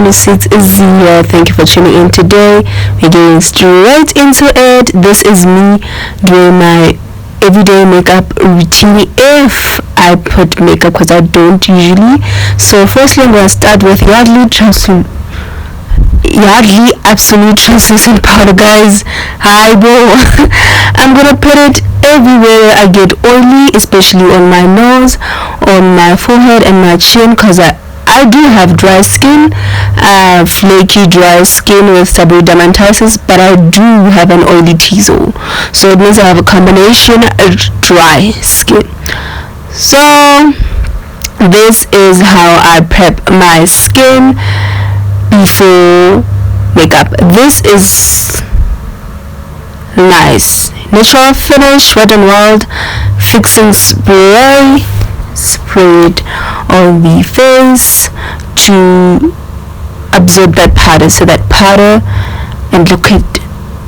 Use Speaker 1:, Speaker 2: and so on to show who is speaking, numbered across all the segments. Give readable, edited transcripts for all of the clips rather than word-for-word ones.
Speaker 1: 26, Zeey. Thank you for tuning in today. We're getting straight into it. This is me doing my everyday makeup routine if I put makeup, because I don't usually. So firstly, I'm going to start with Yardley Absolute Translucent Powder, guys. Eyebrow. I'm going to put it everywhere I get oily, especially on my nose, on my forehead and my chin, because I do have dry skin, flaky dry skin with seborrheic dermatitis, but I do have an oily T-zone, so it means I have a combination of dry skin. So this is how I prep my skin before makeup. This is nice natural finish, Wet n Wild fixing spray. Spray it on the face to absorb that powder, so that powder, and look at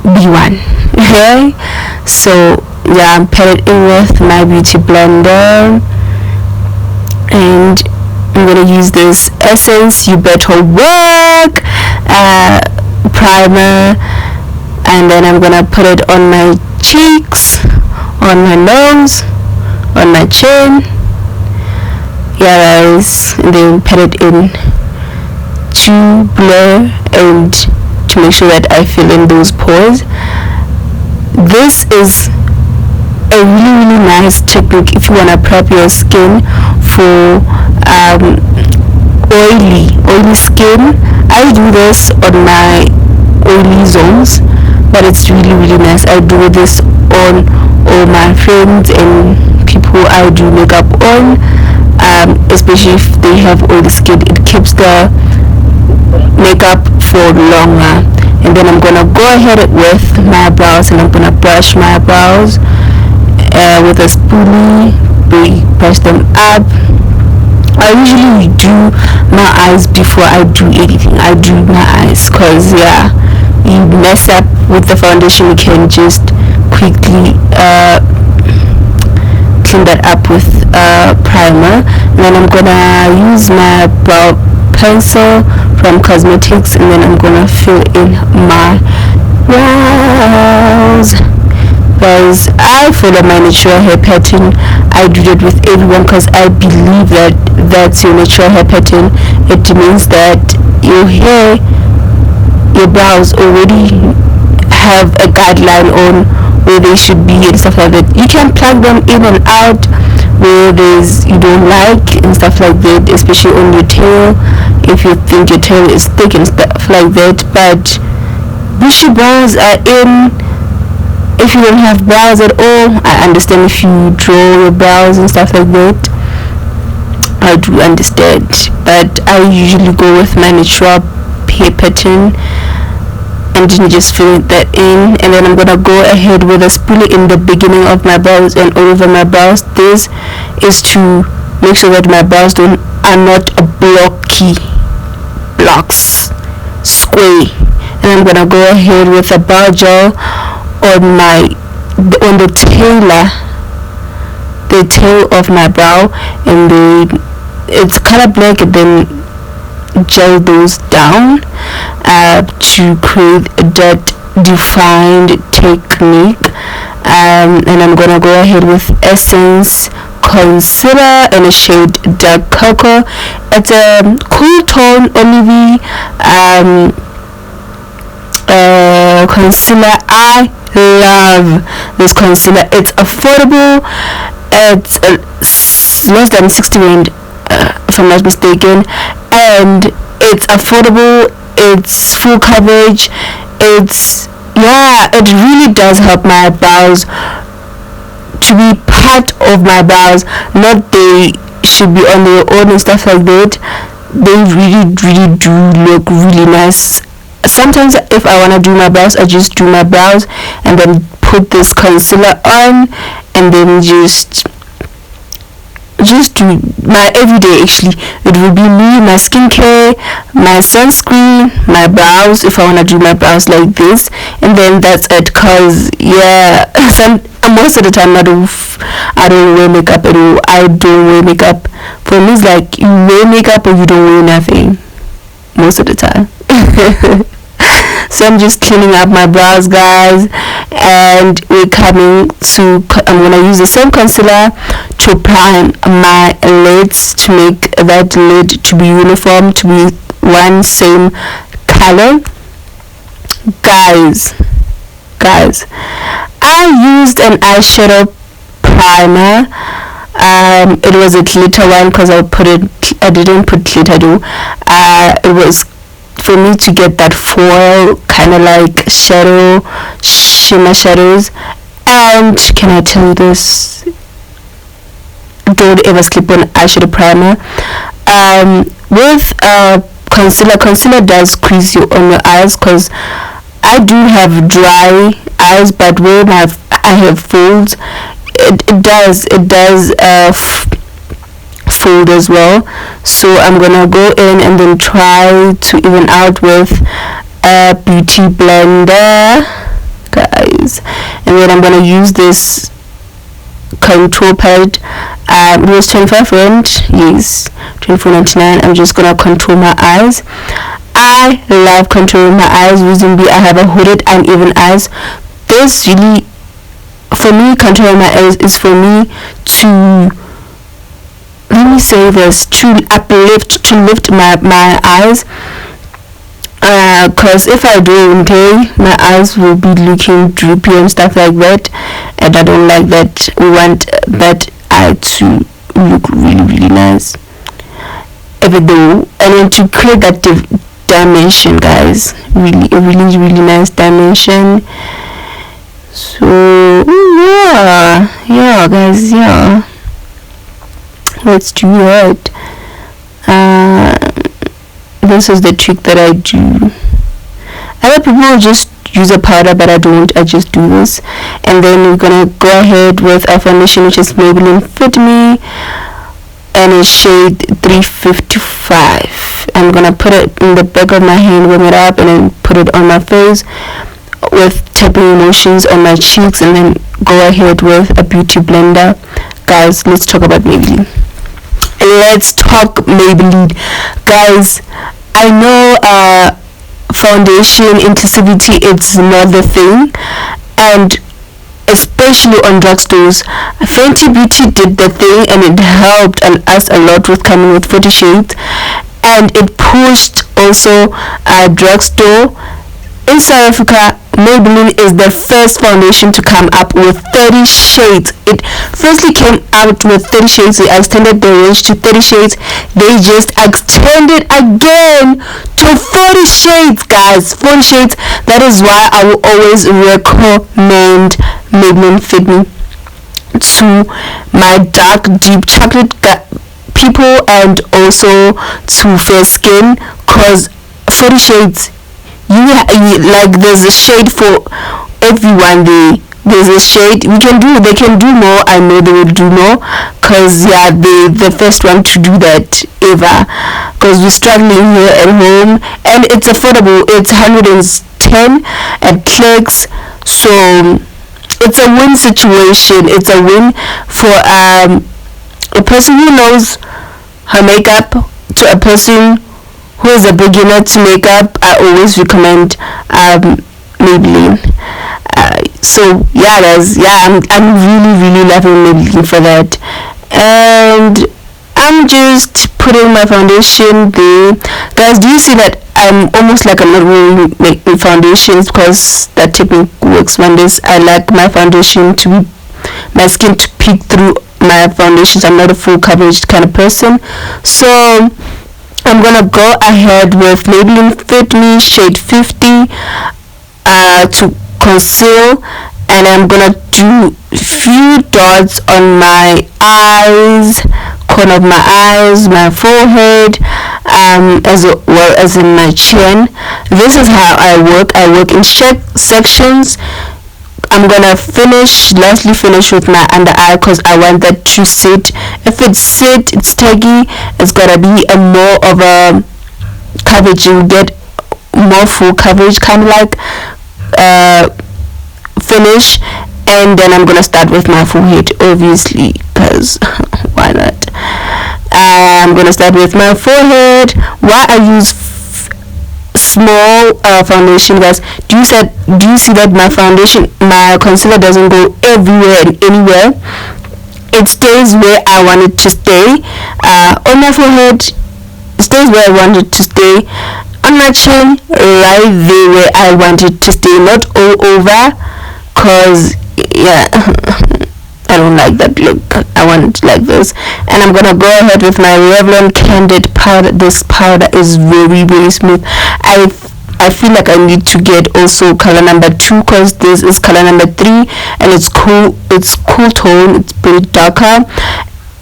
Speaker 1: B1. Okay, so yeah, I'm paired it in with my beauty blender, and I'm gonna use this Essence You Better Work primer, and then I'm gonna put it on my cheeks, on my nose, on my chin. Yeah, guys, and then put it in to blur and to make sure that I fill in those pores. This is a really nice technique if you want to prep your skin for oily skin. I do this on my oily zones, but it's really nice. I do this on all my friends and people I do makeup on, especially if they have oily skin. It keeps the makeup for longer. And then I'm gonna go ahead with my brows, and I'm gonna brush my brows with a spoolie. Brush them up. I usually do my eyes before I do anything. I do my eyes, cause yeah, you mess up with the foundation, you can just quickly clean that up with primer. And then I'm gonna use my brow pencil from cosmetics, and then I'm gonna fill in my brows. Guys, I follow my natural hair pattern. I do that with everyone because I believe that that's your natural hair pattern. It means that your hair, your brows already have a guideline on where they should be and stuff like that. You can plug them in and out where you don't like and stuff like that, especially on your tail if you think your tail is thick and stuff like that. But bushy brows are in. If you don't have brows at all, I understand if you draw your brows and stuff like that. I do understand, but I usually go with my natural hair pattern and then just fill that in. And then I'm gonna go ahead with a spoolie in the beginning of my brows and all over my brows. This is to make sure that my brows are not blocky blocks, square. And I'm gonna go ahead with a brow gel on the tail of my brow, and then it's color black, and then gel those down to create that defined technique. And I'm gonna go ahead with Essence concealer in a shade dark cocoa. It's a cool tone olivey concealer. I love this concealer. It's affordable. It's less than 60 rand, if I'm not mistaken, and it's affordable. It's full coverage. It really does help my brows to be part of my brows, not they should be on their own and stuff like that. They really do look really nice. Sometimes if I want to do my brows, I just do my brows and then put this concealer on, and then just do my everyday. Actually, it will be me, my skincare, my sunscreen, my brows if I want to do my brows like this, and then that's it. Cause yeah, most of the time I don't wear makeup at all. I don't wear makeup. For me, it's like you wear makeup or you don't wear nothing. most of the time. So I'm just cleaning up my brows, guys, and I'm gonna use the same concealer to prime my lids, to make that lid to be uniform, to be one same color. Guys, I used an eyeshadow primer. It was a glitter one because I didn't put glitter though. It was for me to get that foil kind of like shimmer shadows. And can I tell you this, don't ever sleep on eyeshadow primer. With concealer does squeeze you on your eyes, because I do have dry eyes, but when I have folds, it does fold as well. So I'm gonna go in and then try to even out with a beauty blender, guys, and then I'm gonna use this contour palette. It was 25 rand, yes, 24.99. I'm just gonna contour my eyes. I love contouring my eyes. Reason being, I have a hooded uneven eyes. This really, for me, contouring my eyes is for me to, let me say this, to lift my eyes, because if I do okay, my eyes will be looking droopy and stuff like that, and I don't like that. We want that eye to look really nice, even though, and then to create that dimension, guys, really nice dimension. So yeah guys, let's do that. This is the trick that I do. Other people just use a powder, but I don't. I just do this. And then we're gonna go ahead with a foundation, which is Maybelline Fit Me, and it's shade 355. I'm gonna put it in the back of my hand, warm it up, and then put it on my face with tapping motions on my cheeks, and then go ahead with a beauty blender. Guys, let's talk about Maybelline. Guys, I know foundation inclusivity, it's not the thing, and especially on drugstores. Fenty Beauty did the thing, and it helped us a lot with coming with 40 shades, and it pushed also a drugstore. In South Africa, Maybelline is the first foundation to come up with 30 shades. It firstly came out with 30 shades. They extended the range to 30 shades. They just extended again to 40 shades, guys. 40 shades. That is why I will always recommend Maybelline Fit Me to my dark, deep chocolate people, and also to fair skin, because 40 shades, you like, there's a shade for everyone. There's a shade they can do more. I know they will do more, because they the first one to do that ever, because we're struggling here at home, and it's affordable. It's 110 at Clicks, so it's a win situation. It's a win for a person who knows her makeup to a person who is a beginner to makeup. I always recommend Maybelline. So yeah, guys, I'm really loving Maybelline for that. And I'm just putting my foundation there. Guys, do you see that I'm almost like I'm not really making foundations, because that technique works wonders. I like my foundation to be, my skin to peek through my foundations. I'm not a full coverage kind of person, so I'm gonna go ahead with Maybelline Fit Me shade 50 to conceal, and I'm gonna do few dots on my eyes, corner of my eyes, my forehead, as well as in my chin. This is how I work. I work in sections. I'm gonna lastly finish with my under eye, because I want that to sit. If it's taggy, it's gotta be a more of a coverage. You get more full coverage, kind of like finish. And then I'm gonna start with my forehead, obviously, because why not? I'm gonna start with my forehead. Why I use small foundation, guys. Do you see that my concealer doesn't go everywhere and anywhere? It stays where I want it to stay. On my forehead, it stays where I want it to stay. On my chin, right there where I want it to stay, not all over, cause yeah, I don't like that look. I want it like this. And I'm gonna go ahead with my Revlon Candid powder. This powder is very, very smooth. I feel like I need to get also color number 2, because this is color number 3 and it's cool tone, it's pretty darker.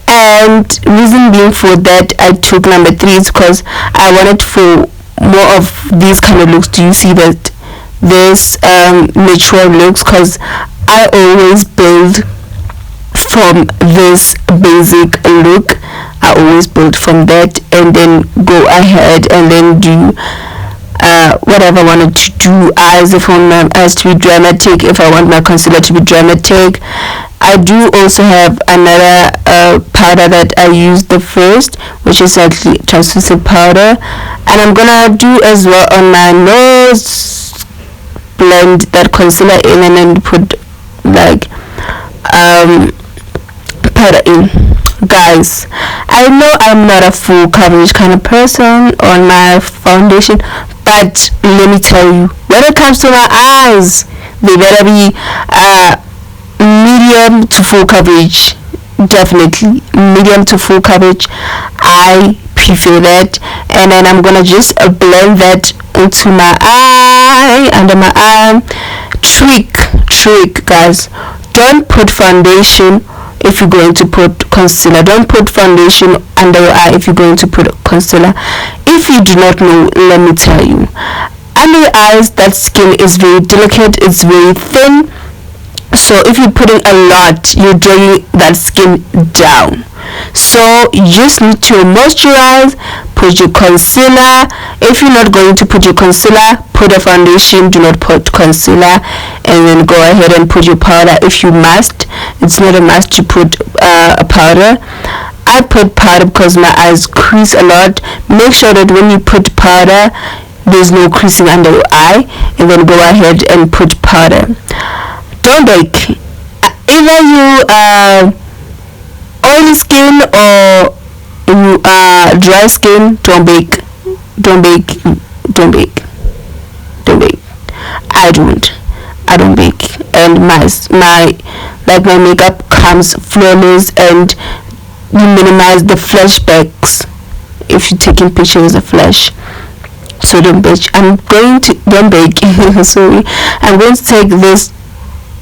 Speaker 1: And reason being for that I took number 3 is because I wanted for more of these kind of looks. Do you see that? This natural looks, because I always build from this basic look. I always build from that and then go ahead and then do whatever I wanted to do. Eyes, if I want my eyes to be dramatic, if I want my concealer to be dramatic. I do also have another powder that I used the first, which is actually translucent powder, and I'm gonna do as well on my nose, blend that concealer in and then put like powder in. Guys, I know I'm not a full coverage kind of person on my foundation, but let me tell you, when it comes to my eyes, they better be medium to full coverage. Definitely medium to full coverage. I prefer that. And then I'm gonna just blend that into my eye, under my eye. Trick, guys, don't put foundation if you're going to put concealer. Don't put foundation under your eye if you're going to put concealer. If you do not know, let me tell you, under your eyes, that skin is very delicate, it's very thin. So if you're putting a lot, you're dragging that skin down. So you just need to moisturize, put your concealer. If you're not going to put your concealer, put a foundation, do not put concealer, and then go ahead and put your powder if you must. It's not a must to put a powder. I put powder because my eyes crease a lot. Make sure that when you put powder, there's no creasing under your eye, and then go ahead and put powder. Don't bake. Either you oily skin or you dry skin, don't bake. I don't bake, and my makeup comes flawless, and you minimize the flashbacks if you're taking pictures of flash. So don't bake. Sorry, I'm going to take this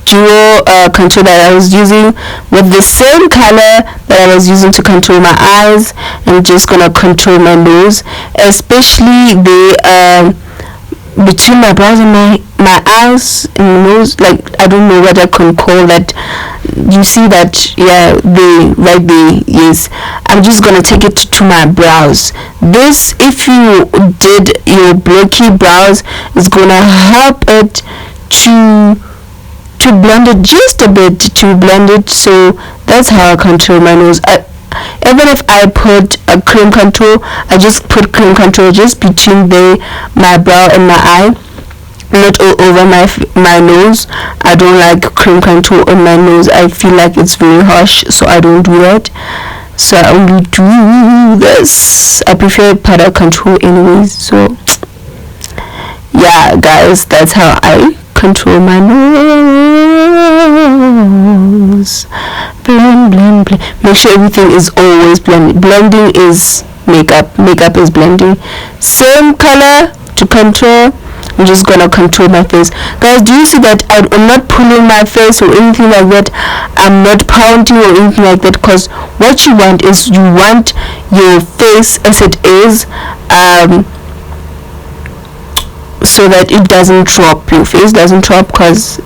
Speaker 1: duo contour that I was using with the same color that I was using to contour my eyes. I'm just gonna contour my nose, especially the between my brows and my eyes and nose. Like, I don't know what I can call that. You see that? Yeah, the right there. Yes, I'm just gonna take it to my brows. This, if you did your blocky brows, is gonna help it to blend it just a bit, to blend it. So that's how I contour my nose. Even if I put a cream contour, I just put cream contour just between my brow and my eye, not all over my nose. I don't like cream contour on my nose. I feel like it's very harsh, so I don't do that. So I only do this. I prefer powder contour anyways. So yeah, guys, that's how I control my nose. Blend. Make sure everything is always blended. Blending is makeup is blending. Same color to contour. I'm just gonna contour my face. Guys, do you see that I'm not pulling my face or anything like that? I'm not pounding or anything like that, because what you want is, you want your face as it is, so that it doesn't drop. Your face doesn't drop, because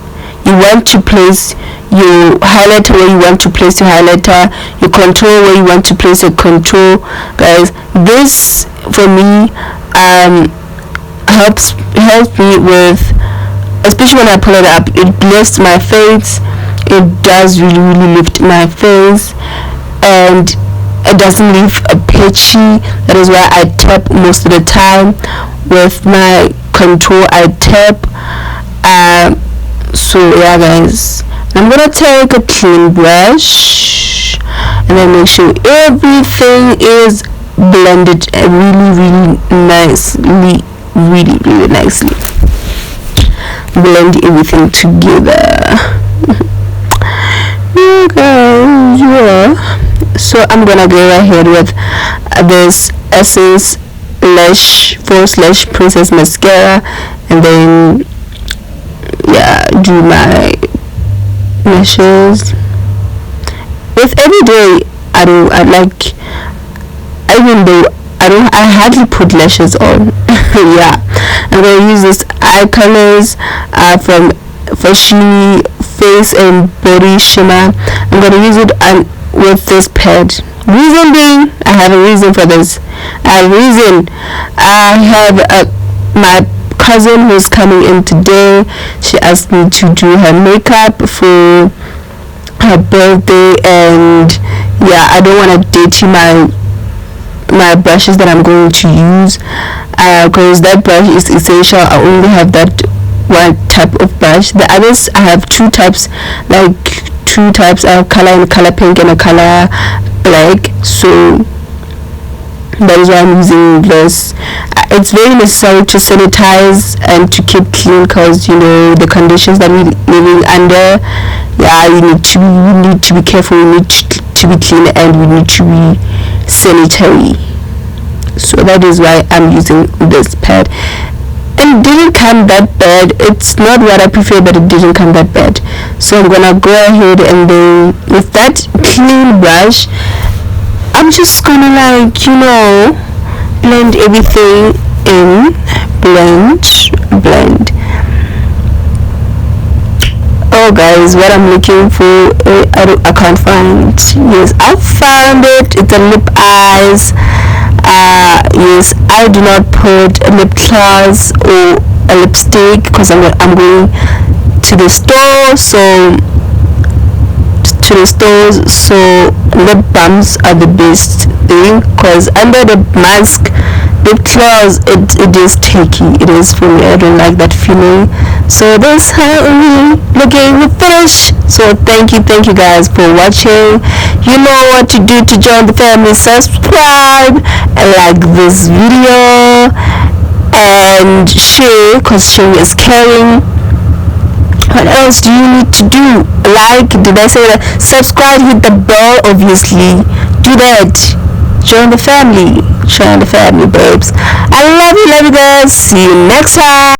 Speaker 1: you want to place your highlighter where you want to place your highlighter, your contour where you want to place your contour. Guys, this for me helps me with, especially when I pull it up, it lifts my face. It does really lift my face, and it doesn't leave a patchy. That is why I tap most of the time. with my contour I tap. So yeah guys, I'm gonna take a clean brush and then make sure everything is blended really nicely, really nicely. Blend everything together. Okay, yeah. So I'm gonna go ahead with this Essence Lash False Lash Princess mascara, and then yeah, do my lashes. With every day, I hardly put lashes on. Yeah, I'm gonna use this eye colors from Fashion Face and Body Shimmer. I'm gonna use it with this pad. Reason being, I have a reason for this. I have my cousin who's coming in today. She asked me to do her makeup for her birthday, and yeah, I don't want to dirty my brushes that I'm going to use, because that brush is essential. I only have that one type of brush. The others, I have two types, a color in color pink and a color black. So that is why I'm using this. It's very necessary to sanitize and to keep clean, because you know the conditions that we're living under. Yeah, we need to be careful, we need to be clean, and we need to be sanitary. So that is why I'm using this pad. And it didn't come that bad. It's not what I prefer, but it didn't come that bad. So I'm gonna go ahead and then with that clean brush, I'm just gonna blend everything in. Blend. Oh guys, what I'm looking for, I can't find. Yes, I found it. It's a lip eyes. Yes, I do not put a lip gloss or a lipstick because I'm going to the store. So lip balms are the best thing, because under the mask, lip gloss, it is tacky. It is for me. I don't like that feeling. So this how we looking finished. So thank you guys for watching. You know what to do to join the family. Subscribe and like this video and share, because sharing is caring. What else do you need to do? Did I say that? Subscribe, hit the bell, obviously. Do that. Join the family, babes. I love you guys. See you next time.